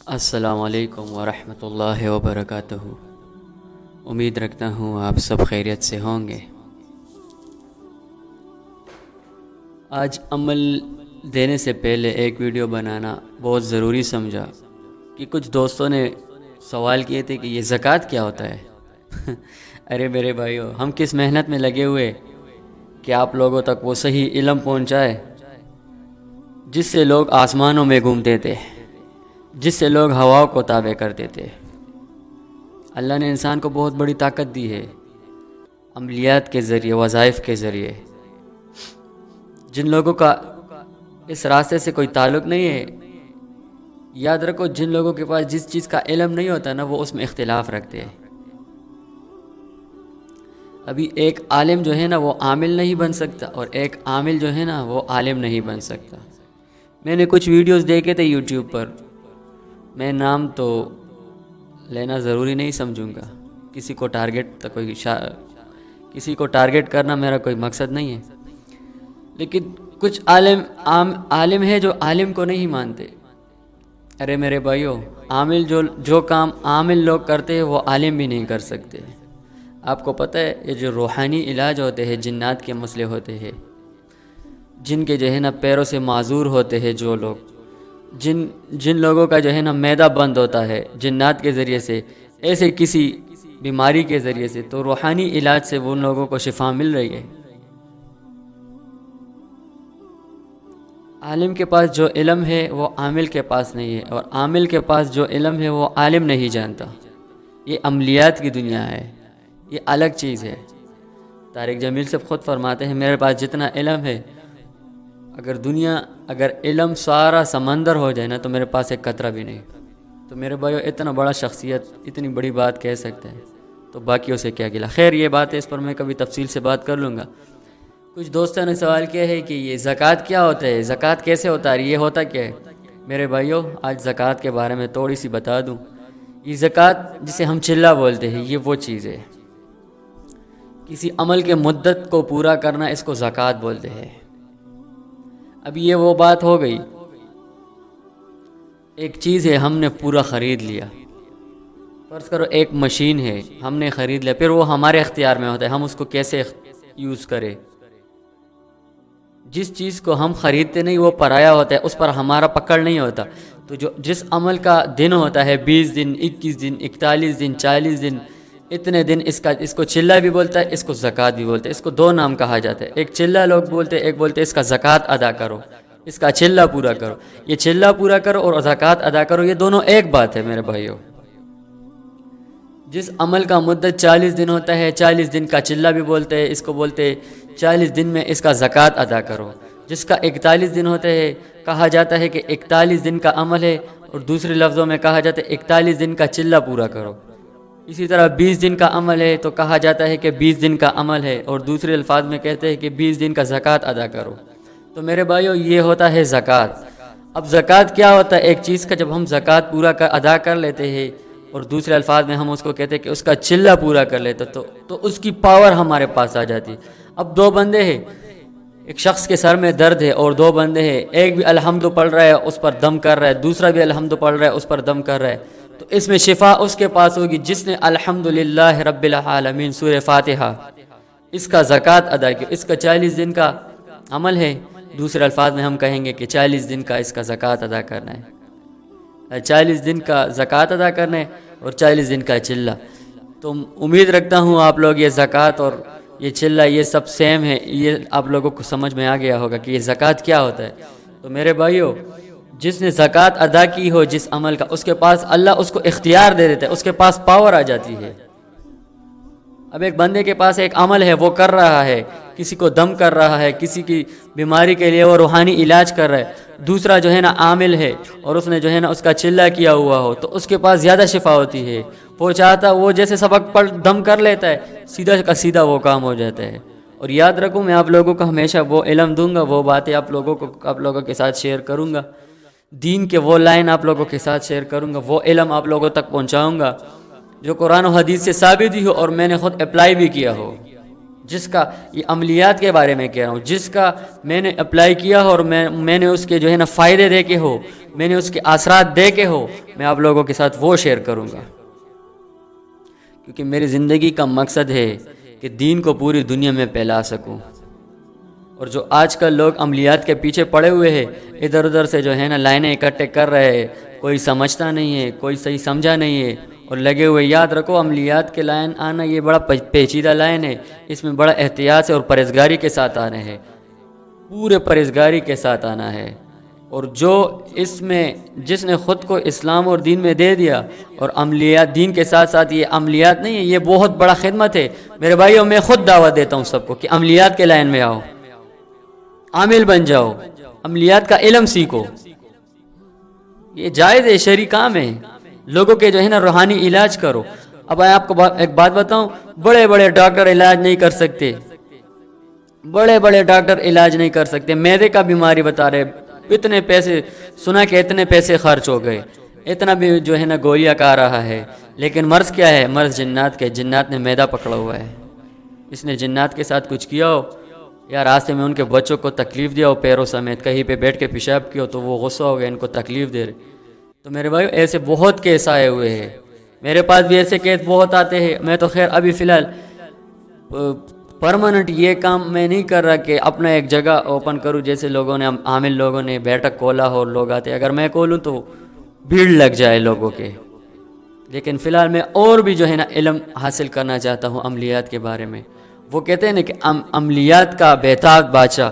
السلام علیکم ورحمۃ اللہ وبرکاتہ۔ امید رکھتا ہوں آپ سب خیریت سے ہوں گے۔ آج عمل دینے سے پہلے ایک ویڈیو بنانا بہت ضروری سمجھا کہ کچھ دوستوں نے سوال کیے تھے کہ یہ زکوٰۃ کیا ہوتا ہے؟ ارے میرے بھائیو، ہم کس محنت میں لگے ہوئے کہ آپ لوگوں تک وہ صحیح علم پہنچائے جس سے لوگ آسمانوں میں گھومتے تھے، جس سے لوگ ہواؤں کو تابع کرتے تھے۔ اللہ نے انسان کو بہت بڑی طاقت دی ہے، عملیات کے ذریعے، وظائف کے ذریعے۔ جن لوگوں کا اس راستے سے کوئی تعلق نہیں ہے، یاد رکھو جن لوگوں کے پاس جس چیز کا علم نہیں ہوتا نا، وہ اس میں اختلاف رکھتے ہیں۔ ابھی ایک عالم جو ہے نا وہ عامل نہیں بن سکتا، اور ایک عامل جو ہے نا وہ عالم نہیں بن سکتا۔ میں نے کچھ ویڈیوز دیکھے تھے یوٹیوب پر، میں نام تو لینا ضروری نہیں سمجھوں گا، کسی کو ٹارگٹ کرنا میرا کوئی مقصد نہیں ہے، لیکن کچھ عالم ہے جو عالم کو نہیں مانتے۔ ارے میرے بھائیو، عامل جو کام عامل لوگ کرتے ہیں وہ عالم بھی نہیں کر سکتے۔ آپ کو پتہ ہے یہ جو روحانی علاج ہوتے ہیں، جنات کے مسئلے ہوتے ہیں، جن کے جو ہے نا پیروں سے معذور ہوتے ہیں، جو لوگ جن لوگوں کا جو ہے نا معدہ بند ہوتا ہے جنات کے ذریعے سے، ایسے کسی بیماری کے ذریعے سے، تو روحانی علاج سے ان لوگوں کو شفا مل رہی ہے۔ عالم کے پاس جو علم ہے وہ عامل کے پاس نہیں ہے، اور عامل کے پاس جو علم ہے وہ عالم نہیں جانتا۔ یہ عملیات کی دنیا ہے، یہ الگ چیز ہے۔ طارق جمیل سے خود فرماتے ہیں میرے پاس جتنا علم ہے، اگر علم سارا سمندر ہو جائے نا تو میرے پاس ایک قطرہ بھی نہیں۔ تو میرے بھائیو، اتنا بڑا شخصیت اتنی بڑی بات کہہ سکتے ہیں تو باقیوں سے کیا گلا۔ خیر، یہ بات ہے، اس پر میں کبھی تفصیل سے بات کر لوں گا۔ کچھ دوستوں نے سوال کیا ہے کہ یہ زکوٰۃ کیا ہوتا ہے، زکوٰۃ کیسے ہوتا ہے، یہ ہوتا کیا ہے؟ میرے بھائیو، آج زکوٰۃ کے بارے میں تھوڑی سی بتا دوں۔ یہ زکوٰۃ جسے ہم چلہ بولتے ہیں، یہ وہ چیز ہے، کسی عمل کے مدت کو پورا کرنا، اس کو زکوٰۃ بولتے ہیں۔ اب یہ وہ بات ہو گئی، ایک چیز ہے ہم نے پورا خرید لیا، فرض کرو ایک مشین ہے ہم نے خرید لیا، پھر وہ ہمارے اختیار میں ہوتا ہے ہم اس کو کیسے یوز کریں۔ جس چیز کو ہم خریدتے نہیں وہ پرایا ہوتا ہے، اس پر ہمارا پکڑ نہیں ہوتا۔ تو جس عمل کا دن ہوتا ہے 20 دن، 21 دن، 41 دن، 40 دن، اتنے دن، اس کو چلہ بھی بولتا ہے، اس کو زکوٰۃ بھی بولتے ہیں۔ اس کو دو نام کہا جاتا ہے، ایک چلہ لوگ بولتے ہیں، ایک بولتے ہیں اس کا زکوٰۃ ادا کرو، اس کا چلہ پورا کرو۔ یہ چلہ پورا کرو اور زکوٰۃ ادا کرو، یہ دونوں ایک بات ہے میرے بھائیوں۔ جس عمل کا مدت 40 دن ہوتا ہے، 40 دن کا چلہ بھی بولتے ہیں، اس کو بولتے ہیں 40 دن میں اس کا زکوٰۃ ادا کرو۔ جس کا 41 دن ہوتا ہے، کہا جاتا ہے کہ 41 دن کا عمل ہے، اور دوسرے لفظوں میں کہا جاتا ہے 41 دن کا چلہ پورا کرو۔ اسی طرح 20 دن کا عمل ہے تو کہا جاتا ہے کہ 20 دن کا عمل ہے، اور دوسرے الفاظ میں کہتے ہیں کہ 20 دن کا زکوٰۃ ادا کرو۔ تو میرے بھائیو، یہ ہوتا ہے زکوٰۃ۔ اب زکوٰۃ کیا ہوتا ہے؟ ایک چیز کا جب ہم زکوٰۃ پورا ادا کر لیتے ہیں، اور دوسرے الفاظ میں ہم اس کو کہتے ہیں کہ اس کا چلہ پورا کر لیتے، تو اس کی پاور ہمارے پاس آ جاتی۔ اب دو بندے ہیں، ایک شخص کے سر میں درد ہے اور دو بندے ہیں، ایک بھی الحمد پڑھ رہا ہے اس پر دم کر رہا ہے، دوسرا بھی الحمد پڑھ رہا ہے اس پر دم کر رہا ہے، تو اس میں شفا اس کے پاس ہوگی جس نے الحمدللہ رب العالمین سورہ فاتحہ اس کا زکوٰۃ ادا کی۔ اس کا 40 دن کا عمل ہے، دوسرے الفاظ میں ہم کہیں گے کہ 40 دن کا اس کا زکوٰۃ ادا کرنا ہے، 40 دن کا زکوٰۃ ادا کرنا ہے اور 40 دن کا چلہ۔ تو امید رکھتا ہوں آپ لوگ یہ زکوٰۃ اور یہ چلہ یہ سب سیم ہے، یہ آپ لوگوں کو سمجھ میں آ گیا ہوگا کہ یہ زکوٰۃ کیا ہوتا ہے۔ تو میرے بھائیو، جس نے زکوٰۃ ادا کی ہو جس عمل کا، اس کے پاس اللہ اس کو اختیار دے دیتا ہے، اس کے پاس پاور آ جاتی ہے۔ اب ایک بندے کے پاس ایک عمل ہے، وہ کر رہا ہے، کسی کو دم کر رہا ہے، کسی کی بیماری کے لیے وہ روحانی علاج کر رہا ہے، دوسرا جو ہے نا عامل ہے اور اس نے جو ہے نا اس کا چلہ کیا ہوا ہو، تو اس کے پاس زیادہ شفا ہوتی ہے۔ وہ چاہتا وہ جیسے سبق پڑھ دم کر لیتا ہے، سیدھا کا سیدھا وہ کام ہو جاتا ہے۔ اور یاد رکھوں، میں آپ لوگوں کو ہمیشہ وہ علم دوں گا، وہ باتیں آپ لوگوں کے ساتھ شیئر کروں گا، دین کے وہ لائن آپ لوگوں کے ساتھ شیئر کروں گا، وہ علم آپ لوگوں تک پہنچاؤں گا جو قرآن و حدیث سے ثابت ہی ہو اور میں نے خود اپلائی بھی کیا ہو۔ جس کا یہ عملیات کے بارے میں کہہ رہا ہوں، جس کا میں نے اپلائی کیا ہو اور میں نے اس کے جو ہے نا فائدے دیکھے ہو، میں نے اس کے اثرات دیکھے ہو، میں آپ لوگوں کے ساتھ وہ شیئر کروں گا، کیونکہ میری زندگی کا مقصد ہے کہ دین کو پوری دنیا میں پھیلا سکوں۔ اور جو آج کل لوگ عملیات کے پیچھے پڑے ہوئے ہیں، ادھر ادھر سے جو ہے نا لائنیں اکٹھے کر رہے ہیں، کوئی سمجھتا نہیں ہے، کوئی صحیح سمجھا نہیں ہے اور لگے ہوئے۔ یاد رکھو، عملیات کے لائن آنا یہ بڑا پیچیدہ لائن ہے، اس میں بڑا احتیاط سے اور پرہیزگاری کے ساتھ آنا ہے، پورے پرہیزگاری کے ساتھ آنا ہے۔ اور جو اس میں جس نے خود کو اسلام اور دین میں دے دیا، اور عملیات دین کے ساتھ ساتھ یہ عملیات نہیں ہے، یہ بہت بڑا خدمت ہے میرے بھائیوں۔ میں خود دعوت دیتا ہوں سب کو کہ عملیات کے لائن میں آؤ، عامل بن جاؤ، عملیات کا علم سیکھو، یہ جائز ہے، شرعی کام ہے۔ لوگوں کے جو ہے نا روحانی علاج کرو۔ اب میں آپ کو ایک بات بتاؤں، بڑے بڑے ڈاکٹر علاج نہیں کر سکتے، بڑے بڑے ڈاکٹر علاج نہیں کر سکتے۔ معدے کا بیماری بتا رہے، اتنے پیسے سنا کہ اتنے پیسے خرچ ہو گئے، اتنا بھی جو ہے نا گولیاں کھا رہا ہے، لیکن مرض کیا ہے؟ مرض جنات کے، جنات نے معدہ پکڑا ہوا ہے۔ اس نے جنات کے ساتھ کچھ کیا ہو یا راستے میں ان کے بچوں کو تکلیف دیا ہو، پیروں سمیت کہیں پہ بیٹھ کے پیشاب کیا ہو تو وہ غصہ ہو گیا، ان کو تکلیف دے رہے۔ تو میرے بھائی ایسے بہت کیس آئے ہوئے ہیں، میرے پاس بھی ایسے کیس بہت آتے ہیں۔ میں تو خیر ابھی فی الحال پرماننٹ یہ کام میں نہیں کر رہا کہ اپنا ایک جگہ اوپن کروں، جیسے لوگوں نے عامل لوگوں نے بیٹھک کھولا ہو اور لوگ آتے، اگر میں کھولوں تو بھیڑ لگ جائے لوگوں کے۔ لیکن فی الحال میں اور بھی جو ہے نا علم حاصل کرنا چاہتا ہوں عملیات کے بارے میں۔ وہ کہتے ہیں نا کہ عملیات کا بہتاب بادشاہ،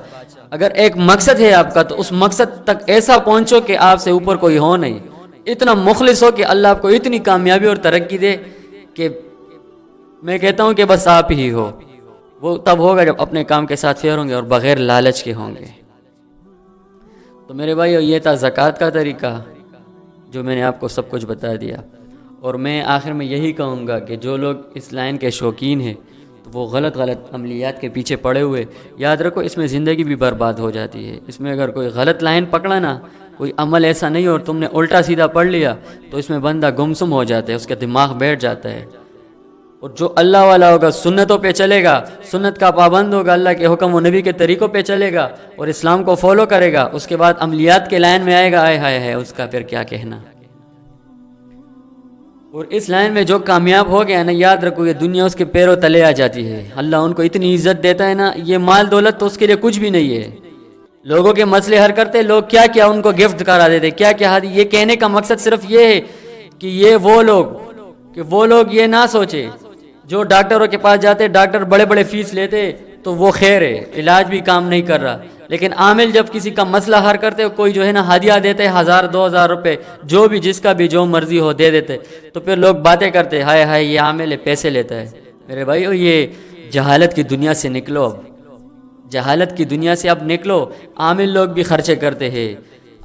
اگر ایک مقصد ہے آپ کا تو اس مقصد تک ایسا پہنچو کہ آپ سے اوپر کوئی ہو نہیں، اتنا مخلص ہو کہ اللہ آپ کو اتنی کامیابی اور ترقی دے کہ میں کہتا ہوں کہ بس آپ ہی ہو۔ وہ تب ہوگا جب اپنے کام کے ساتھ فیئر ہوں گے اور بغیر لالچ کے ہوں گے۔ تو میرے بھائیو، یہ تھا زکوٰۃ کا طریقہ جو میں نے آپ کو سب کچھ بتا دیا۔ اور میں آخر میں یہی کہوں گا کہ جو لوگ اس لائن کے شوقین ہیں تو وہ غلط عملیات کے پیچھے پڑے ہوئے، یاد رکھو اس میں زندگی بھی برباد ہو جاتی ہے۔ اس میں اگر کوئی غلط لائن پکڑا نا، کوئی عمل ایسا نہیں اور تم نے الٹا سیدھا پڑھ لیا تو اس میں بندہ گمسم ہو جاتا ہے، اس کا دماغ بیٹھ جاتا ہے۔ اور جو اللہ والا ہوگا، سنتوں پہ چلے گا، سنت کا پابند ہوگا، اللہ کے حکم و نبی کے طریقوں پہ چلے گا اور اسلام کو فالو کرے گا، اس کے بعد عملیات کے لائن میں آئے گا، آئے ہائے ہے اس کا پھر کیا کہنا۔ اور اس لائن میں جو کامیاب ہو گیا نا، یاد رکھو یہ دنیا اس کے پیروں تلے آ جاتی ہے۔ اللہ ان کو اتنی عزت دیتا ہے نا، یہ مال دولت تو اس کے لیے کچھ بھی نہیں ہے۔ لوگوں کے مسئلے حل کرتے، لوگ کیا کیا ان کو گفٹ کرا دیتے، کیا کیا۔ یہ کہنے کا مقصد صرف یہ ہے کہ وہ لوگ یہ نہ سوچے جو ڈاکٹروں کے پاس جاتے، ڈاکٹر بڑے بڑے فیس لیتے تو وہ خیر ہے، علاج بھی کام نہیں کر رہا، لیکن عامل جب کسی کا مسئلہ حل کرتے، کوئی جو ہے نا ہدیہ دیتے 1000 2000 روپے، جو بھی جس کا بھی جو مرضی ہو دے دیتے، تو پھر لوگ باتیں کرتے، ہائے ہائے یہ عامل ہے، پیسے لیتا ہے۔ میرے بھائیو، یہ جہالت کی دنیا سے نکلو، اب جہالت کی دنیا سے اب نکلو۔ عامل لوگ بھی خرچے کرتے ہیں،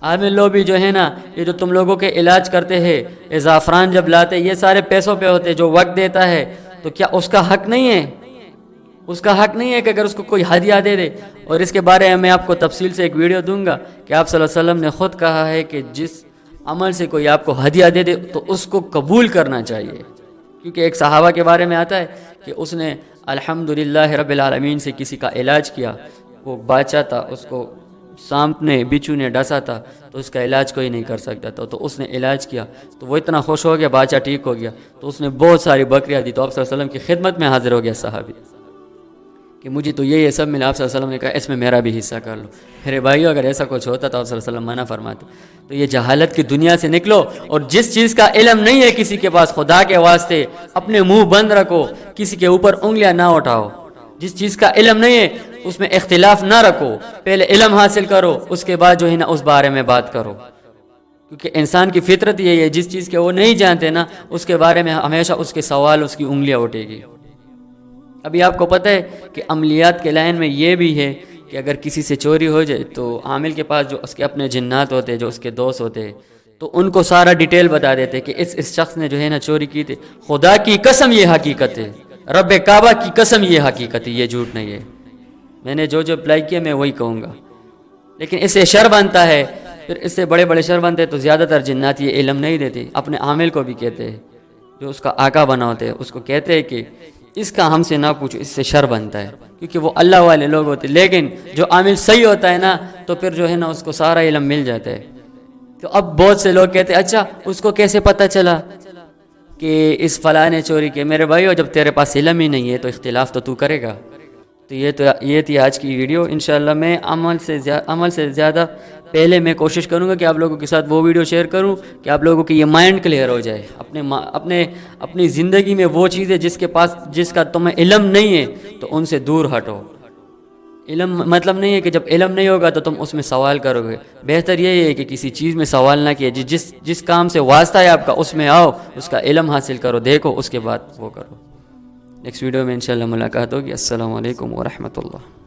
عامل لوگ بھی جو ہے نا یہ جو تم لوگوں کے علاج کرتے ہیں، یہ زعفران جب لاتے یہ سارے پیسوں پہ ہوتے، جو وقت دیتا ہے تو کیا اس کا حق نہیں ہے؟ اس کا حق نہیں ہے کہ اگر اس کو کوئی ہدیہ دے دے؟ اور اس کے بارے میں آپ کو تفصیل سے ایک ویڈیو دوں گا کہ آپ صلی اللہ علیہ وسلم نے خود کہا ہے کہ جس عمل سے کوئی آپ کو ہدیہ دے دے تو اس کو قبول کرنا چاہیے، کیونکہ ایک صحابہ کے بارے میں آتا ہے کہ اس نے الحمدللہ رب العالمین سے کسی کا علاج کیا، وہ بادشاہ تھا، اس کو سانپ نے بچھو نے ڈسا تھا تو اس کا علاج کوئی نہیں کر سکتا تھا، تو اس نے علاج کیا تو وہ اتنا خوش ہو گیا، بادشاہ ٹھیک ہو گیا، تو اس نے بہت ساری بکریاں دی، تو آپ صلی اللہ علیہ وسلم کی خدمت میں حاضر ہو گیا صحابی کہ مجھے تو یہ سب ملا۔ آپ صلی اللہ علیہ وسلم نے کہا اس میں میرا بھی حصہ کر لو۔ میرے بھائیو، اگر ایسا کچھ ہوتا تو آپ صلی اللہ علیہ وسلم منع فرماتے۔ تو یہ جہالت کی دنیا سے نکلو، اور جس چیز کا علم نہیں ہے کسی کے پاس، خدا کے واسطے اپنے منہ بند رکھو، کسی کے اوپر انگلیاں نہ اٹھاؤ۔ جس چیز کا علم نہیں ہے اس میں اختلاف نہ رکھو، پہلے علم حاصل کرو، اس کے بعد جو ہے نا اس بارے میں بات کرو، کیونکہ انسان کی فطرت یہی ہے، جس چیز کے وہ نہیں جانتے نا اس کے بارے میں ہمیشہ اس کے سوال، اس کی انگلیاں اٹھے گی۔ ابھی آپ کو پتہ ہے کہ عملیات کے لائن میں یہ بھی ہے کہ اگر کسی سے چوری ہو جائے تو عامل کے پاس جو اس کے اپنے جنات ہوتے، جو اس کے دوست ہوتے، تو ان کو سارا ڈیٹیل بتا دیتے کہ اس شخص نے جو ہے نا چوری کی تھی، خدا کی قسم یہ حقیقت ہے، رب کعبہ کی قسم یہ حقیقت ہے، یہ جھوٹ نہیں ہے۔ میں نے جو اپلائی کیا میں وہی کہوں گا، لیکن اس سے شر بنتا ہے، پھر اس سے بڑے بڑے شر بنتے ہیں، تو زیادہ تر جنات یہ علم نہیں دیتے، اپنے عامل کو بھی کہتے ہیں جو اس کا آقا بنا ہوتے ہیں، اس کو کہتے ہیں کہ اس کا ہم سے نہ پوچھو، اس سے شر بنتا ہے، کیونکہ وہ اللہ والے لوگ ہوتے ہیں۔ لیکن جو عامل صحیح ہوتا ہے نا، تو پھر جو ہے نا اس کو سارا علم مل جاتا ہے۔ تو اب بہت سے لوگ کہتے ہیں اچھا اس کو کیسے پتہ چلا کہ اس فلاں نے چوری کی؟ میرے بھائیو، جب تیرے پاس علم ہی نہیں ہے تو اختلاف تو کرے گا۔ تو یہ تھی آج کی ویڈیو۔ انشاءاللہ میں عمل سے زیادہ پہلے میں کوشش کروں گا کہ آپ لوگوں کے ساتھ وہ ویڈیو شیئر کروں کہ آپ لوگوں کی یہ مائنڈ کلیئر ہو جائے، اپنی زندگی میں وہ چیزیں جس کا تمہیں علم نہیں ہے تو ان سے دور ہٹو۔ علم مطلب نہیں ہے کہ جب علم نہیں ہوگا تو تم اس میں سوال کرو گے، بہتر یہی ہے کہ کسی چیز میں سوال نہ کیے، جس کام سے واسطہ ہے آپ کا اس میں آؤ، اس کا علم حاصل کرو، دیکھو، اس کے بعد وہ کرو۔ نیکسٹ ویڈیو میں انشاءاللہ ملاقات ہوگی۔ السلام علیکم ورحمۃ اللہ۔